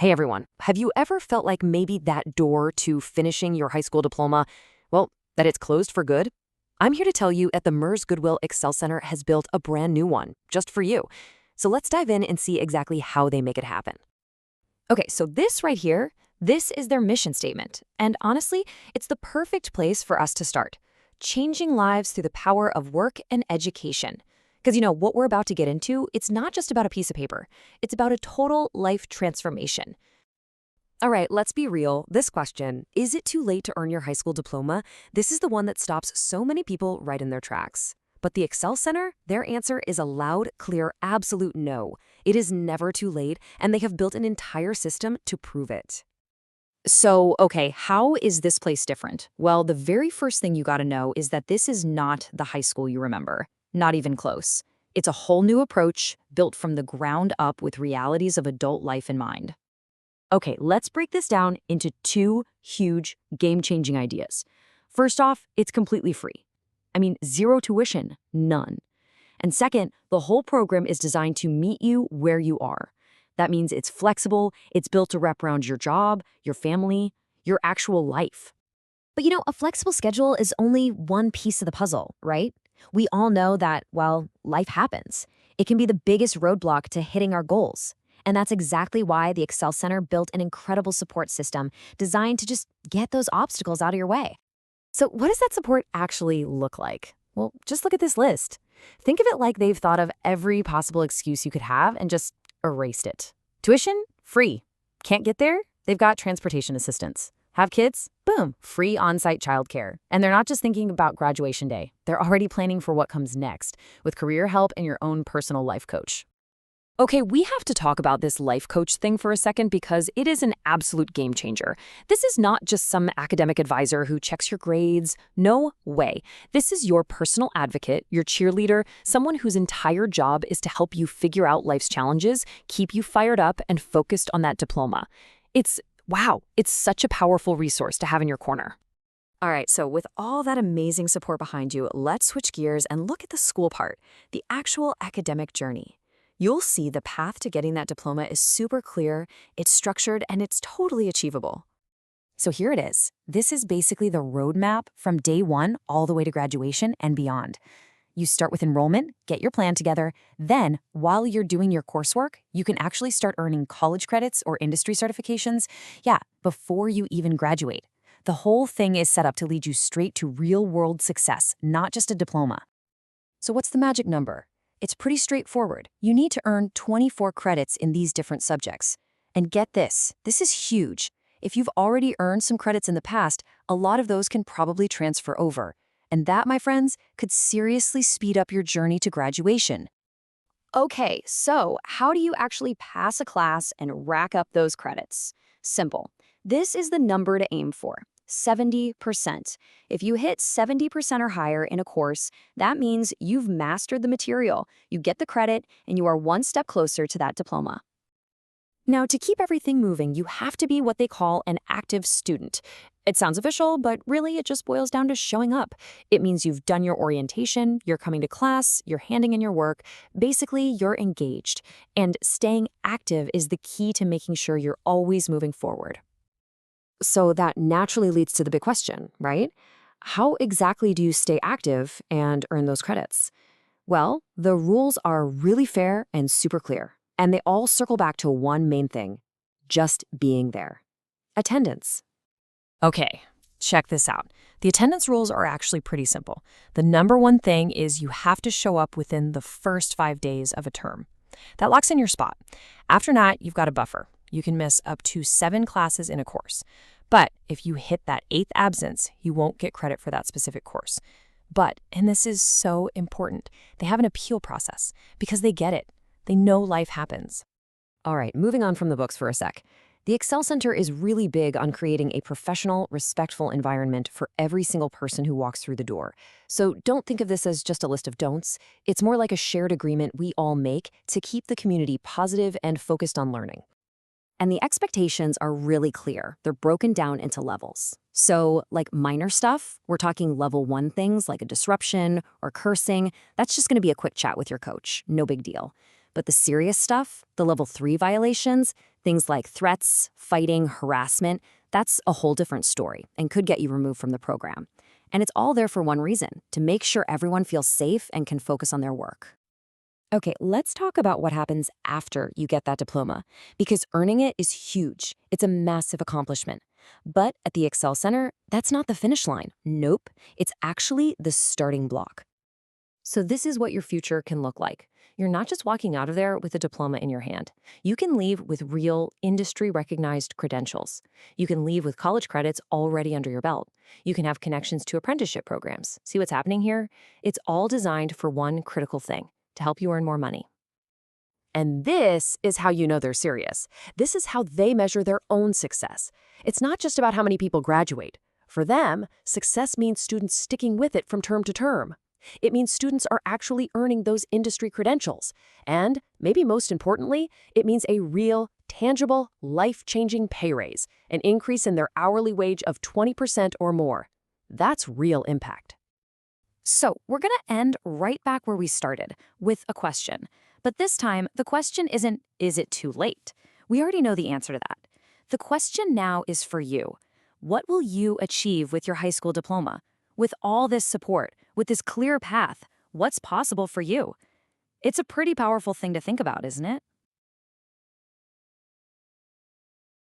Hey everyone, have you ever felt like maybe that door to finishing your high school diploma, well, that it's closed for good? I'm here to tell you that the MERS Goodwill Excel Center has built a brand new one just for you. So let's dive in and see exactly how they make it happen. Okay, so this right here, this is their mission statement. And honestly, it's the perfect place for us to start. Changing lives through the power of work and education. Because what we're about to get into, it's not just about a piece of paper. It's about a total life transformation. All right, let's be real. This question, is it too late to earn your high school diploma? This is the one that stops so many people right in their tracks. But the Excel Center, their answer is a loud, clear, absolute no. It is never too late, and they have built an entire system to prove it. So, okay, how is this place different? Well, the very first thing you gotta know is that this is not the high school you remember. Not even close. It's a whole new approach, built from the ground up with realities of adult life in mind. Okay, let's break this down into two huge, game-changing ideas. First off, it's completely free. I mean, zero tuition, none. And second, the whole program is designed to meet you where you are. That means it's flexible, it's built to wrap around your job, your family, your actual life. But a flexible schedule is only one piece of the puzzle, right? We all know that, well, life happens. It can be the biggest roadblock to hitting our goals. And that's exactly why the Excel Center built an incredible support system designed to just get those obstacles out of your way. So what does that support actually look like? Well, just look at this list. Think of it like they've thought of every possible excuse you could have and just erased it. Tuition? Free. Can't get there? They've got transportation assistance. Have kids? Boom, free on-site childcare. And they're not just thinking about graduation day. They're already planning for what comes next, with career help and your own personal life coach. Okay, we have to talk about this life coach thing for a second because it is an absolute game changer. This is not just some academic advisor who checks your grades. No way. This is your personal advocate, your cheerleader, someone whose entire job is to help you figure out life's challenges, keep you fired up and focused on that diploma. Wow, it's such a powerful resource to have in your corner. All right, so with all that amazing support behind you, let's switch gears and look at the school part, the actual academic journey. You'll see the path to getting that diploma is super clear, it's structured, and it's totally achievable. So here it is. This is basically the roadmap from day one all the way to graduation and beyond. You start with enrollment, get your plan together, then, while you're doing your coursework, you can actually start earning college credits or industry certifications, before you even graduate. The whole thing is set up to lead you straight to real-world success, not just a diploma. So what's the magic number? It's pretty straightforward. You need to earn 24 credits in these different subjects. And get this is huge. If you've already earned some credits in the past, a lot of those can probably transfer over. And that, my friends, could seriously speed up your journey to graduation. Okay, so how do you actually pass a class and rack up those credits? Simple. This is the number to aim for. 70%. If you hit 70% or higher in a course, that means you've mastered the material, you get the credit, and you are one step closer to that diploma. Now, to keep everything moving, you have to be what they call an active student. It sounds official, but really it just boils down to showing up. It means you've done your orientation, you're coming to class, you're handing in your work. Basically, you're engaged. And staying active is the key to making sure you're always moving forward. So that naturally leads to the big question, right? How exactly do you stay active and earn those credits? Well, the rules are really fair and super clear, and they all circle back to one main thing: just being there. Attendance. Okay, check this out. The attendance rules are actually pretty simple. The number one thing is you have to show up within the first 5 days of a term. That locks in your spot. After that, you've got a buffer. You can miss up to 7 classes in a course. But if you hit that 8th absence, you won't get credit for that specific course. But, and this is so important, they have an appeal process because they get it. They know life happens. All right, moving on from the books for a sec. The Excel Center is really big on creating a professional, respectful environment for every single person who walks through the door. So don't think of this as just a list of don'ts. It's more like a shared agreement we all make to keep the community positive and focused on learning. And the expectations are really clear. They're broken down into levels. So, like minor stuff, we're talking level 1 things like a disruption or cursing. That's just going to be a quick chat with your coach. No big deal. But the serious stuff, the level 3 violations, things like threats, fighting, harassment, that's a whole different story and could get you removed from the program. And it's all there for one reason, to make sure everyone feels safe and can focus on their work. Okay, let's talk about what happens after you get that diploma, because earning it is huge. It's a massive accomplishment. But at the Excel Center, that's not the finish line. Nope, it's actually the starting block. So this is what your future can look like. You're not just walking out of there with a diploma in your hand. You can leave with real, industry-recognized credentials. You can leave with college credits already under your belt. You can have connections to apprenticeship programs. See what's happening here? It's all designed for one critical thing: to help you earn more money. And this is how you know they're serious. This is how they measure their own success. It's not just about how many people graduate. For them, success means students sticking with it from term to term. It means students are actually earning those industry credentials. And, maybe most importantly, it means a real, tangible, life-changing pay raise, an increase in their hourly wage of 20% or more. That's real impact. So, we're going to end right back where we started, with a question. But this time, the question isn't, is it too late? We already know the answer to that. The question now is for you. What will you achieve with your high school diploma? With all this support, with this clear path, what's possible for you? It's a pretty powerful thing to think about, isn't it?